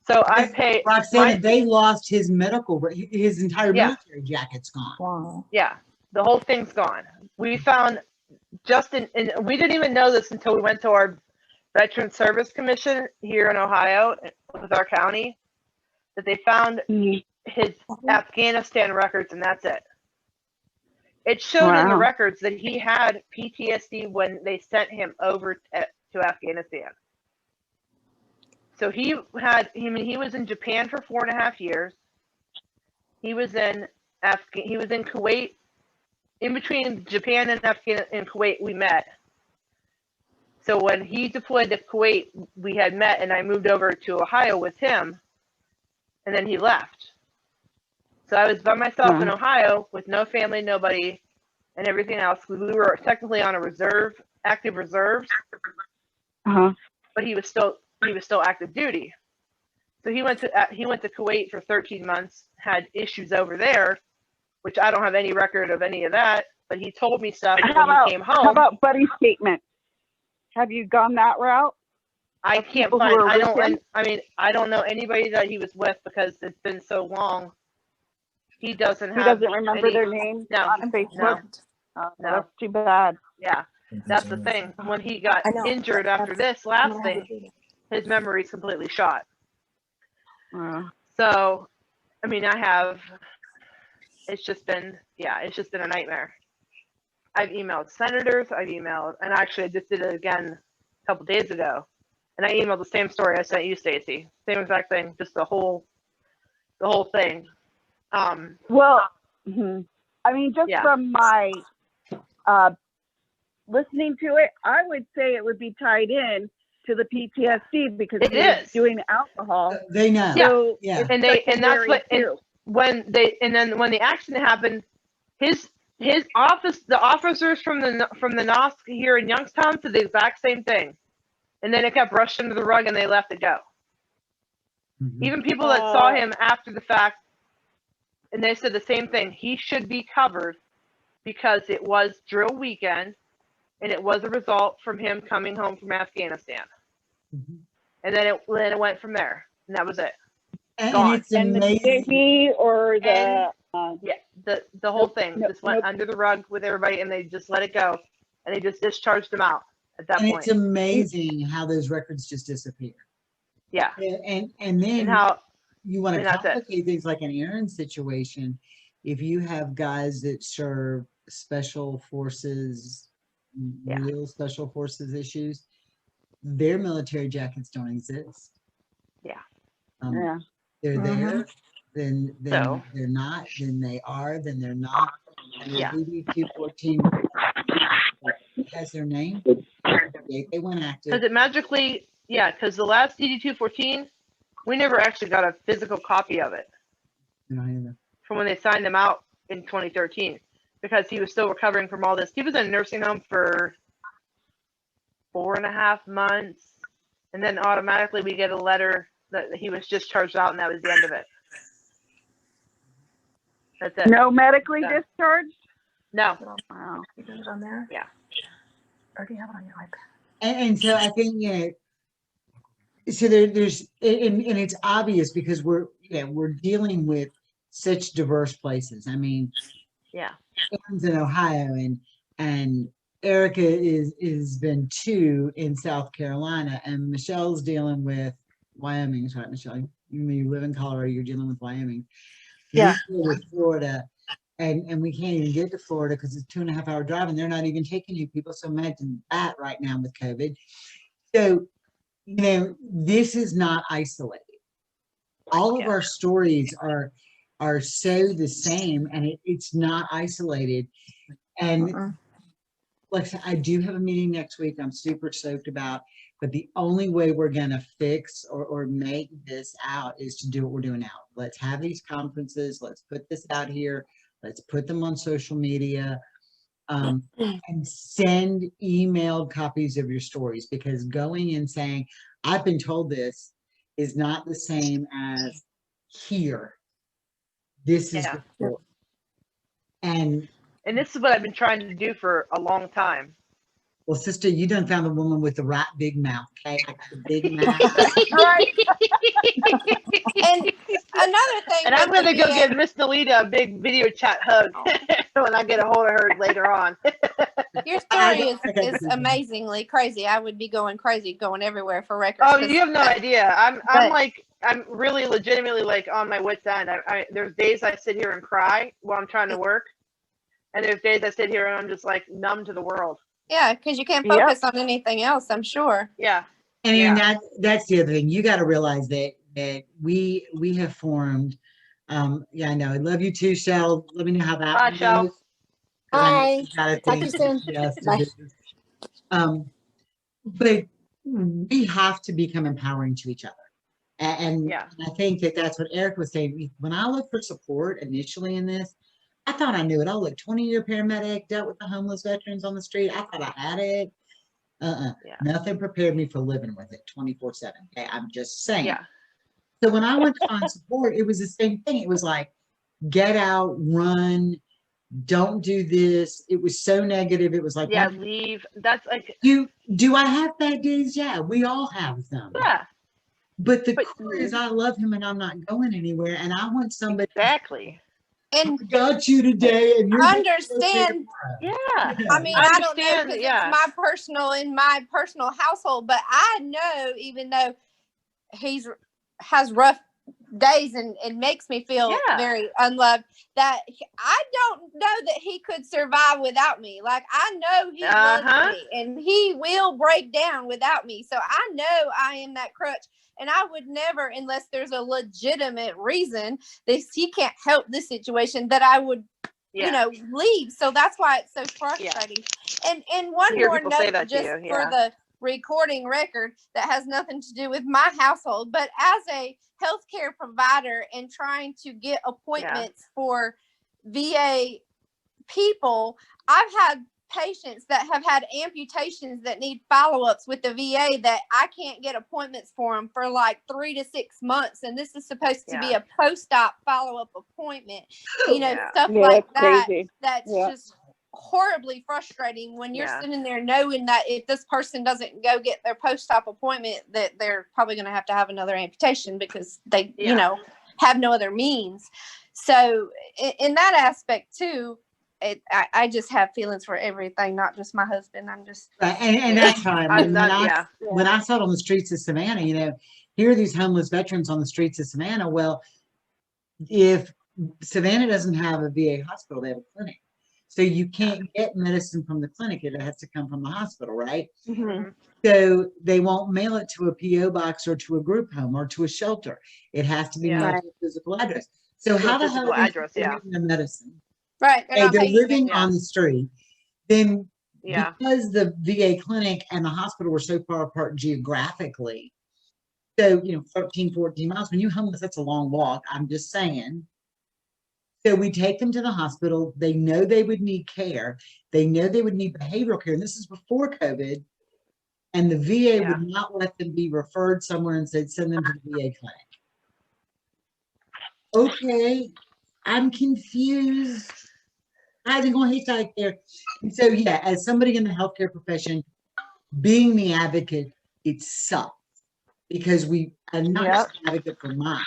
Speaker 4: So I pay
Speaker 1: Roxanne, they lost his his entire
Speaker 4: Yeah.
Speaker 1: military jacket's gone.
Speaker 2: Wow.
Speaker 4: Yeah, the whole thing's gone. We found and we didn't even know this until we went to our Veteran Service Commission here in Ohio with our county, that they found his Afghanistan records, and that's it. It showed in the
Speaker 3: Wow.
Speaker 4: records that he had PTSD when they sent him over to Afghanistan. So he was in Japan for 4.5 years. He was in Kuwait. In between Japan and Kuwait, we met. So when he deployed to Kuwait, we had met, and I moved over to Ohio with him, and then he left. So I was by myself in Ohio with no family, nobody, and everything else. We were technically on a active reserve, but he was still active duty. So he went to Kuwait for 13 months, had issues over there, which I don't have any record of any of that, but he told me stuff when he came home.
Speaker 3: How about buddy statement? Have you gone that route?
Speaker 4: I
Speaker 3: of
Speaker 4: can't
Speaker 3: people who
Speaker 4: find.
Speaker 3: are
Speaker 4: I
Speaker 3: with
Speaker 4: don't.
Speaker 3: him?
Speaker 4: I don't know anybody that he was with because it's been so long. He doesn't
Speaker 3: He
Speaker 4: have.
Speaker 3: doesn't remember their name
Speaker 4: No,
Speaker 3: on Facebook?
Speaker 4: no.
Speaker 3: That's too bad.
Speaker 4: Yeah, that's the thing. When he got
Speaker 2: I know.
Speaker 4: injured after this
Speaker 2: I'm
Speaker 4: last
Speaker 2: gonna have to
Speaker 4: thing,
Speaker 2: do
Speaker 4: his memory's completely shot.
Speaker 3: Uh,
Speaker 4: So, I mean, it's just been a nightmare. I've emailed senators, and actually I just did it again a couple days ago. And I emailed the same story I sent you, Stacy. Same exact thing, just the whole thing.
Speaker 3: well, I mean, just
Speaker 4: Yeah.
Speaker 3: from my listening to it, I would say it would be tied in to the PTSD because
Speaker 4: It
Speaker 3: he was
Speaker 4: is.
Speaker 3: doing alcohol.
Speaker 1: They know.
Speaker 4: Yeah.
Speaker 3: So
Speaker 1: Yeah.
Speaker 3: it's
Speaker 4: And that's
Speaker 3: secondary
Speaker 4: what,
Speaker 3: too.
Speaker 4: when the accident happened, the officers from the NOSC here in Youngstown said the exact same thing. And then it got brushed under the rug and they let it go.
Speaker 1: Mhm.
Speaker 4: Even people that saw him after the fact, and they said the same thing. He should be covered because it was drill weekend and it was a result from him coming home from Afghanistan.
Speaker 1: Mhm.
Speaker 4: And then it went from there. And that was it.
Speaker 1: And
Speaker 4: Gone.
Speaker 1: it's
Speaker 3: And the
Speaker 1: amazing.
Speaker 3: baby or the,
Speaker 4: And- Yeah, the whole
Speaker 3: Nope,
Speaker 4: thing
Speaker 3: nope,
Speaker 4: just went
Speaker 3: nope.
Speaker 4: under the rug with everybody, and they just let it go, and they just discharged them out at that
Speaker 1: And
Speaker 4: point.
Speaker 1: it's amazing how those records just disappear.
Speaker 4: Yeah,
Speaker 1: And then
Speaker 4: and how
Speaker 1: you want to
Speaker 4: and that's it.
Speaker 1: complicate things like an Aaron situation. If you have guys that serve special forces,
Speaker 4: Yeah.
Speaker 1: real special forces issues, their military jackets don't exist.
Speaker 4: Yeah.
Speaker 3: yeah.
Speaker 1: They're
Speaker 2: Mhm.
Speaker 1: there, then
Speaker 4: So-
Speaker 1: they're not, then they are, then they're not. And the
Speaker 4: Yeah.
Speaker 1: DD 214 has their name. They went active.
Speaker 4: because it magically, because the last DD-214, we never actually got a physical copy of it
Speaker 1: You know, either.
Speaker 4: from when they signed him out in 2013, because he was still recovering from all this. He was in a nursing home for 4.5 months, and then automatically we get a letter that he was discharged out, and that was the end of it. That's it.
Speaker 3: No medically
Speaker 4: Done.
Speaker 3: discharged?
Speaker 4: No.
Speaker 3: Wow.
Speaker 2: You got it on there?
Speaker 4: Yeah.
Speaker 2: Or do you have it on your iPad?
Speaker 1: And so I think, so there's, and it's obvious because we're dealing with such diverse places. I mean,
Speaker 4: Yeah.
Speaker 1: Aaron's in Ohio and Erica is been 2 in South Carolina, and Michelle's dealing with Wyoming, right, Michelle? You live in Colorado, you're dealing with Wyoming.
Speaker 2: Yeah.
Speaker 1: We deal with Florida, and we can't even get to Florida because it's 2.5 hour drive, and they're not even taking new people. So imagine that right now with COVID. So, this is not isolated. All of
Speaker 4: Yeah.
Speaker 1: our stories are so the same, and it's not isolated. And
Speaker 2: Mm-mm.
Speaker 1: like I said, I do have a meeting next week I'm super stoked about, but the only way we're gonna fix or make this out is to do what we're doing now. Let's have these conferences, let's put this out here, let's put them on social media, and send emailed copies of your stories, because going and saying, I've been told this, is not the same as here. This is
Speaker 4: Yeah.
Speaker 1: the story. And
Speaker 4: And this is what I've been trying to do for a long time.
Speaker 1: well, sister, you done found a woman with the right big mouth, okay? I got the big mouth.
Speaker 3: Right.
Speaker 5: And another thing.
Speaker 4: And I'm
Speaker 5: with
Speaker 4: going to
Speaker 5: the
Speaker 4: go
Speaker 5: VA
Speaker 4: give Miss Nolita a big video chat hug when I get a hold of her later on.
Speaker 5: Your
Speaker 1: I
Speaker 5: story
Speaker 1: got
Speaker 5: is
Speaker 1: the-
Speaker 5: amazingly crazy. I would be going crazy, going everywhere for records.
Speaker 4: Oh,
Speaker 5: 'cause
Speaker 4: you have no
Speaker 5: that-
Speaker 4: idea. I'm
Speaker 5: but-
Speaker 4: like, I'm really legitimately like on my wit's end. There's days I sit here and cry while I'm trying to work. And there's days I sit here and I'm just like numb to the world.
Speaker 5: Yeah, because you can't
Speaker 3: Yep.
Speaker 5: focus on anything else, I'm sure.
Speaker 4: Yeah.
Speaker 1: And
Speaker 4: Yeah.
Speaker 1: that's the other thing. You got to realize that we have formed. Yeah, I know. I love you too, Shell. Let me know how that
Speaker 4: Bye,
Speaker 1: goes.
Speaker 4: Shell.
Speaker 1: 'Cause I know
Speaker 2: Bye.
Speaker 1: you got a
Speaker 2: Talk
Speaker 1: thing
Speaker 2: to you soon.
Speaker 1: she has to
Speaker 2: Bye.
Speaker 1: do. But we have to become empowering to each other. And
Speaker 4: Yeah.
Speaker 1: I think that's what Eric was saying. When I looked for support initially in this, I thought I knew it. Oh, look, 20-year paramedic, dealt with the homeless veterans on the street. I thought I had it.
Speaker 4: Yeah.
Speaker 1: Nothing prepared me for living with it 24/7. Okay, I'm just saying.
Speaker 4: Yeah.
Speaker 1: So when I went to find support, it was the same thing. It was like, get out, run, don't do this. It was so negative. It was like,
Speaker 4: Yeah.
Speaker 1: what-
Speaker 4: Leave. That's like,
Speaker 1: do I have bad days? Yeah, we all have them.
Speaker 4: yeah,
Speaker 1: But the
Speaker 4: But-
Speaker 1: core is I love him and I'm not going anywhere. And I want somebody
Speaker 4: exactly.
Speaker 5: And
Speaker 1: I got you today and you're gonna go
Speaker 5: understand,
Speaker 4: Yeah.
Speaker 5: I mean,
Speaker 4: I
Speaker 5: I don't know
Speaker 4: understand,
Speaker 5: because
Speaker 4: yeah.
Speaker 5: it's in my personal household, but I know even though has rough days and makes me feel
Speaker 4: Yeah.
Speaker 5: very unloved, that I don't know that he could survive without me. Like I know he
Speaker 4: Uh-huh.
Speaker 5: loves me and he will break down without me. So I know I am that crutch. And I would never, unless there's a legitimate reason that he can't help this situation, that I would,
Speaker 4: Yeah.
Speaker 5: leave. So that's why it's so frustrating. And one
Speaker 4: I hear
Speaker 5: more
Speaker 4: people say
Speaker 5: note,
Speaker 4: that to
Speaker 5: just
Speaker 4: you,
Speaker 5: for
Speaker 4: yeah.
Speaker 5: the recording record, that has nothing to do with my household, but as a healthcare provider and trying to get appointments for VA people, I've had patients that have had amputations that need follow-ups with the VA that I can't get appointments for them for like 3 to 6 months, and this is supposed to be
Speaker 4: Yeah.
Speaker 5: a post-op follow-up appointment,
Speaker 4: Yeah.
Speaker 5: stuff
Speaker 3: Yeah,
Speaker 5: like
Speaker 3: it's
Speaker 5: that.
Speaker 3: crazy.
Speaker 5: That's
Speaker 3: Yeah.
Speaker 5: just horribly frustrating when you're
Speaker 4: Yeah.
Speaker 5: sitting there knowing that if this person doesn't go get their post-op appointment, that they're probably going to have another amputation because they,
Speaker 4: Yeah.
Speaker 5: you know, have no other means. So in that aspect too, I just have feelings for everything, not just my husband. I'm just,
Speaker 1: Right, and that's fine.
Speaker 4: I'm not, yeah.
Speaker 1: When I saw it on the streets of Savannah, you know, here are these homeless veterans on the streets of Savannah. Well, if Savannah doesn't have a VA hospital, they have a clinic. So you can't get medicine from the clinic. It has to come from the hospital, right?
Speaker 5: mhm.
Speaker 1: So they won't mail it to a PO box or to a group home or to a shelter. It has to be
Speaker 4: Yeah.
Speaker 1: mailed to a physical address. So
Speaker 4: To a
Speaker 1: how the
Speaker 4: physical
Speaker 1: hell are these
Speaker 4: address,
Speaker 1: people
Speaker 4: yeah.
Speaker 1: getting the medicine?
Speaker 5: Right.
Speaker 1: Hey, they're living
Speaker 4: Yeah.
Speaker 1: on the street. Then
Speaker 4: Yeah.
Speaker 1: because the VA clinic and the hospital were so far apart geographically, so, you know, 13, 14 miles, when you're homeless, that's a long walk. I'm just saying. So we take them to the hospital. They know they would need care. They know they would need behavioral care. And this is before COVID. And the VA
Speaker 4: Yeah.
Speaker 1: would not let them be referred somewhere and said, send them to the VA clinic. Okay, I'm confused. I didn't go hitchhike there. And so, yeah, as somebody in the healthcare profession, being the advocate, it sucks because I'm not just an advocate for mine,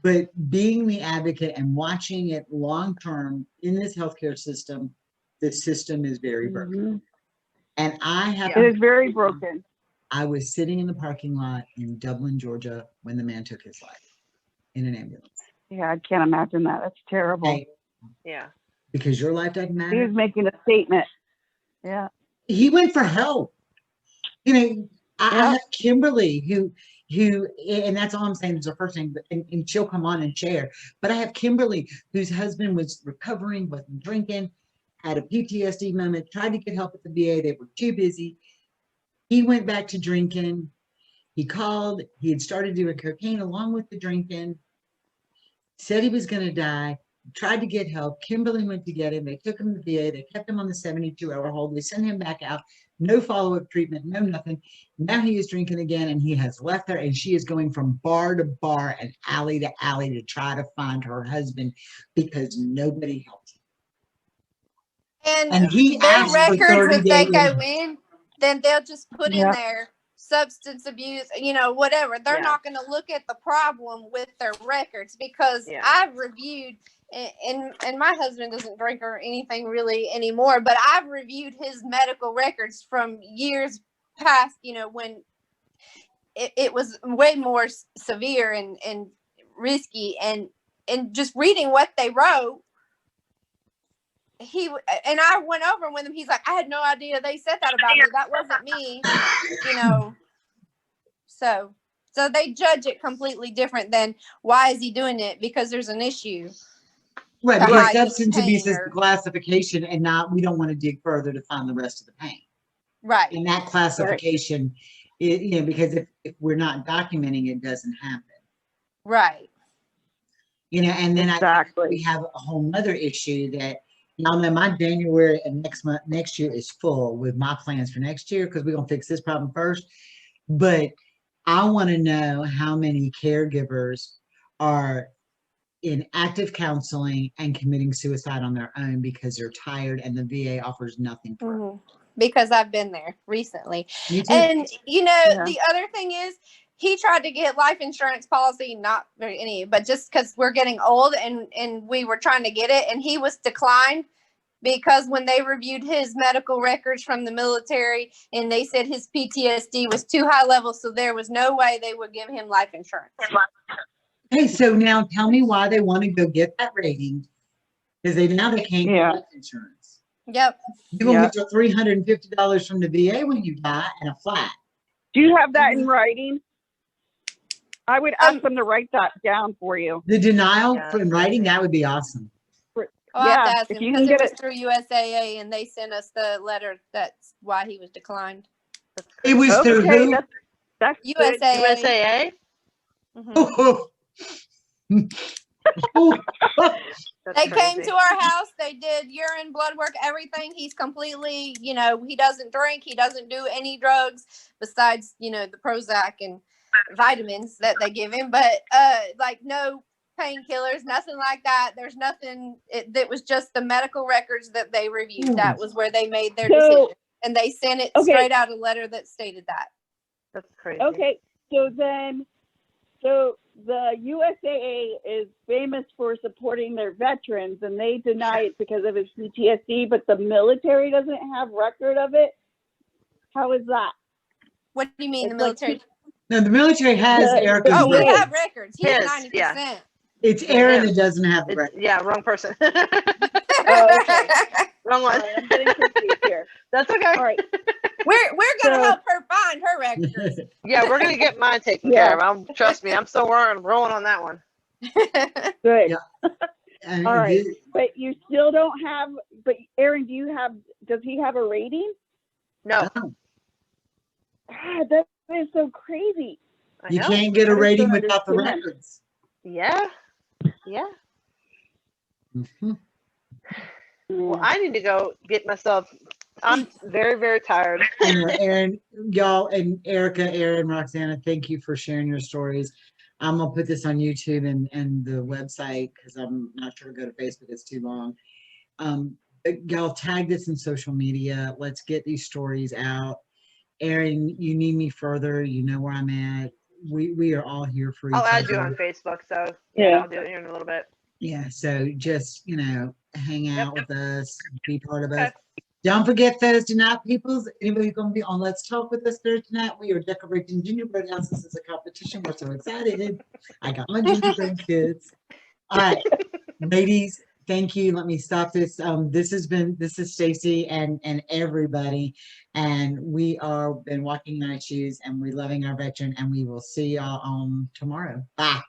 Speaker 1: but being the advocate and watching it long term in this healthcare system, the system is very broken.
Speaker 3: Mhm.
Speaker 1: And I have,
Speaker 3: It is very broken.
Speaker 1: I was sitting in the parking lot in Dublin, Georgia, when the man took his life in an ambulance.
Speaker 3: Yeah, I can't imagine that. That's terrible.
Speaker 1: Okay,
Speaker 4: Yeah.
Speaker 1: because your life doesn't
Speaker 3: He
Speaker 1: matter.
Speaker 3: was making a statement. Yeah.
Speaker 1: He went for help. You know, I
Speaker 3: Yeah.
Speaker 1: have Kimberly who, and that's all I'm saying is the first thing, but and she'll come on and share. But I have Kimberly whose husband was recovering, wasn't drinking, had a PTSD moment, tried to get help at the VA. They were too busy. He went back to drinking. He called. He had started doing cocaine along with the drinking. Said he was going to die. Tried to get help. Kimberly went to get him. They took him to the VA. They kept him on the 72-hour hold. They sent him back out. No follow-up treatment, no nothing. Now he is drinking again and he has left her and she is going from bar to bar and alley to alley to try to find her husband because nobody helped him. And he
Speaker 5: their
Speaker 1: asked for
Speaker 5: records,
Speaker 1: 30
Speaker 5: if they
Speaker 1: days.
Speaker 5: go in, then they'll just put in
Speaker 3: Yeah.
Speaker 5: there substance abuse, you know, whatever. They're
Speaker 4: Yeah.
Speaker 5: not going to look at the problem with their records because
Speaker 4: Yeah.
Speaker 5: I've reviewed, and my husband doesn't drink or anything really anymore, but I've reviewed his medical records from years past, you know, when it was way more severe and risky, and just reading what they wrote, and I went over with him. He's like, I had no idea they said that about me. That wasn't me, you know. So they judge it completely different than why is he doing it? Because there's an issue.
Speaker 1: Right,
Speaker 5: to
Speaker 1: because
Speaker 5: hide his
Speaker 1: substance abuse
Speaker 5: pain
Speaker 1: is
Speaker 5: or-
Speaker 1: the classification and not, we don't want to dig further to find the rest of the pain.
Speaker 5: Right.
Speaker 1: And that classification, you know, because if we're not documenting, it doesn't happen.
Speaker 5: Right.
Speaker 1: You know, and then
Speaker 3: Exactly.
Speaker 1: we have a whole nother issue that y'all know my January and next year is full with my plans for next year because we're gonna fix this problem first. But I want to know how many caregivers are in active counseling and committing suicide on their own because they're tired and the VA offers nothing for them.
Speaker 5: Mhm. Because I've been there recently.
Speaker 1: Me too.
Speaker 5: And you know,
Speaker 3: Yeah.
Speaker 5: the other thing is he tried to get life insurance policy, not very any, but just because we're getting old and we were trying to get it, and he was declined because when they reviewed his medical records from the military and they said his PTSD was too high level, so there was no way they would give him life insurance.
Speaker 1: Hey, so now tell me why they want to go get that rating because they can't
Speaker 3: Yeah.
Speaker 1: get life insurance.
Speaker 5: Yep.
Speaker 1: You're gonna
Speaker 3: Yeah.
Speaker 1: get your $350 from the VA when you die and a flat.
Speaker 3: Do you have that in writing? I would ask
Speaker 5: Um,
Speaker 3: them to write that down for you.
Speaker 1: The denial
Speaker 4: Yeah.
Speaker 1: from writing, that would be awesome.
Speaker 5: I'll have to
Speaker 3: Yeah,
Speaker 5: ask
Speaker 3: if
Speaker 5: him
Speaker 3: you
Speaker 5: because
Speaker 3: can
Speaker 5: it
Speaker 3: get
Speaker 5: was through USAA and they sent us the letter. That's why he was declined.
Speaker 1: It was through
Speaker 3: Okay,
Speaker 1: who?
Speaker 3: that's good.
Speaker 5: USAA.
Speaker 4: USAA?
Speaker 5: Mhm.
Speaker 1: Oh,
Speaker 4: That's
Speaker 5: They came
Speaker 4: crazy.
Speaker 5: to our house. They did urine, blood work, everything. He's completely, you know, he doesn't drink. He doesn't do any drugs besides, you know, the Prozac and vitamins that they give him. But like no painkillers, nothing like that. There's nothing. It was just the medical records that they reviewed. That was where they made their decision, and they sent it straight out a letter that stated that.
Speaker 4: That's crazy.
Speaker 3: Okay, so the USAA is famous for supporting their veterans, and they deny it because of his PTSD, but the military doesn't have record of it. How is that?
Speaker 5: What do you mean, the
Speaker 3: It's like
Speaker 5: military?
Speaker 1: No, the military has
Speaker 3: Yeah.
Speaker 1: Erica's
Speaker 5: Oh, we
Speaker 1: record.
Speaker 5: have records. He's
Speaker 4: His,
Speaker 5: 90%.
Speaker 4: yeah.
Speaker 1: It's Aaron that doesn't have the record.
Speaker 4: Yeah, wrong person.
Speaker 3: Oh, okay.
Speaker 4: Wrong
Speaker 3: All
Speaker 4: one.
Speaker 3: right, I'm getting confused here.
Speaker 4: That's okay.
Speaker 3: All right.
Speaker 5: We're gonna
Speaker 3: So-
Speaker 5: help her find her records.
Speaker 4: Yeah, we're gonna get mine taken
Speaker 3: Yeah.
Speaker 4: care of. Trust me, I'm still rolling on that one.
Speaker 3: Good.
Speaker 1: Yeah. And
Speaker 3: All right.
Speaker 1: this-
Speaker 3: But you still don't have, but Aaron, does he have a rating?
Speaker 4: No,
Speaker 1: oh,
Speaker 3: God, that is so crazy.
Speaker 4: I
Speaker 1: you
Speaker 4: know.
Speaker 1: can't get a
Speaker 3: I just
Speaker 1: rating
Speaker 3: don't
Speaker 1: without the
Speaker 3: understand.
Speaker 1: records.
Speaker 4: Yeah, yeah.
Speaker 1: Mhm.
Speaker 4: Well, I need to go get myself. I'm very, very tired.
Speaker 1: Anyway, Aaron, y'all, and Erica, Aaron, Roxana, thank you for sharing your stories. I'm gonna put this on YouTube and the website because I'm not sure to go to Facebook. It's too long. Y'all tag this in social media. Let's get these stories out. Aaron, you need me further. You know where I'm at. We are all here for each
Speaker 4: I'll
Speaker 1: other.
Speaker 4: add you on Facebook, so
Speaker 3: Yeah.
Speaker 4: I'll do it here in a little bit.
Speaker 1: Yeah, so just, hang out with us, be part of us.
Speaker 4: Okay.
Speaker 1: Don't forget Thursday night, peoples. Anybody gonna be on Let's Talk with us Thursday night? We are decorating gingerbread houses as a competition. We're so excited. I got my gingerbread kids. All right, ladies, thank you. Let me stop this. This is Stacy and everybody, and we are been walking night shoes, and we're loving our veteran, and we will see y'all tomorrow. Bye.